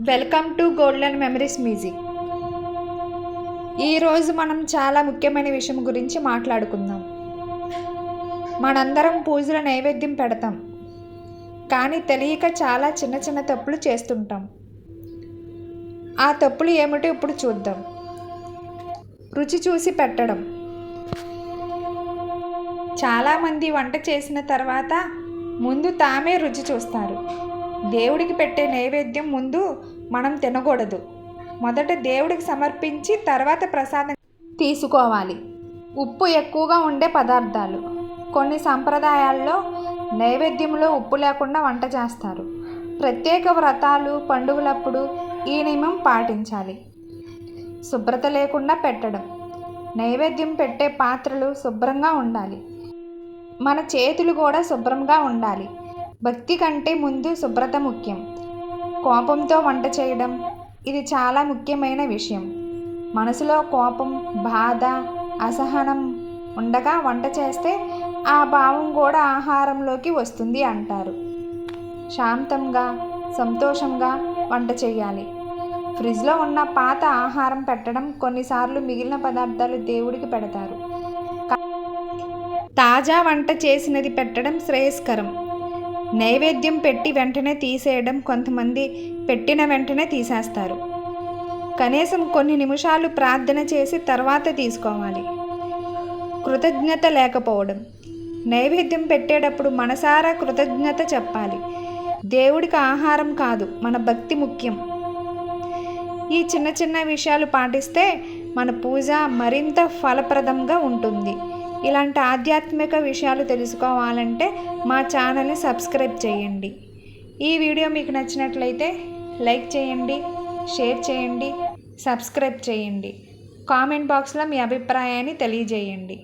Welcome to golden memories music. ఈరోజు మనం చాలా ముఖ్యమైన విషయం గురించి మాట్లాడుకుందాం. మనందరం పూజల నైవేద్యం పెడతాం, కానీ తెలియక చాలా చిన్న చిన్న తప్పులు చేస్తుంటాం. ఆ తప్పులు ఏమిటో ఇప్పుడు చూద్దాం. రుచి చూసి పెట్టడం. చాలామంది వంట చేసిన తర్వాత ముందు తామే రుచి చూస్తారు. దేవుడికి పెట్టే నైవేద్యం ముందు మనం తినకూడదు. మొదట దేవుడికి సమర్పించి తర్వాత ప్రసాదం తీసుకోవాలి. ఉప్పు ఎక్కువగా ఉండే పదార్థాలు. కొన్ని సంప్రదాయాల్లో నైవేద్యంలో ఉప్పు లేకుండా వంట చేస్తారు. ప్రత్యేక వ్రతాలు, పండుగలప్పుడు ఈ నియమం పాటించాలి. శుభ్రత లేకుండా పెట్టడం. నైవేద్యం పెట్టే పాత్రలు శుభ్రంగా ఉండాలి. మన చేతులు కూడా శుభ్రంగా ఉండాలి. భక్తి కంటే ముందు శుభ్రత ముఖ్యం. కోపంతో వంట చేయడం, ఇది చాలా ముఖ్యమైన విషయం. మనసులో కోపం, బాధ, అసహనం ఉండగా వంట చేస్తే ఆ భావం కూడా ఆహారంలోకి వస్తుంది అంటారు. శాంతంగా, సంతోషంగా వంట చేయాలి. ఫ్రిడ్జ్లో ఉన్న పాత ఆహారం పెట్టడం, కొన్నిసార్లు మిగిలిన పదార్థాలు దేవుడికి పెడతారు. తాజా వంట చేసినది పెట్టడం శ్రేయస్కరం. నైవేద్యం పెట్టి వెంటనే తీసేయడం, కొంతమంది పెట్టిన వెంటనే తీసేస్తారు. కనీసం కొన్ని నిమిషాలు ప్రార్థన చేసి తర్వాత తీసుకోవాలి. కృతజ్ఞత లేకపోవడం. నైవేద్యం పెట్టేటప్పుడు మనసారా కృతజ్ఞత చెప్పాలి. దేవుడికి ఆహారం కాదు, మన భక్తి ముఖ్యం. ఈ చిన్న చిన్న విషయాలు పాటిస్తే మన పూజ మరింత ఫలప్రదంగా ఉంటుంది. ఇలాంటి ఆధ్యాత్మిక విషయాలు తెలుసుకోవాలంటే మా ఛానల్ని సబ్స్క్రైబ్ చేయండి. ఈ వీడియో మీకు నచ్చినట్లయితే లైక్ చేయండి, షేర్ చేయండి, సబ్స్క్రైబ్ చేయండి. కామెంట్ బాక్స్లో మీ అభిప్రాయాన్ని తెలియజేయండి.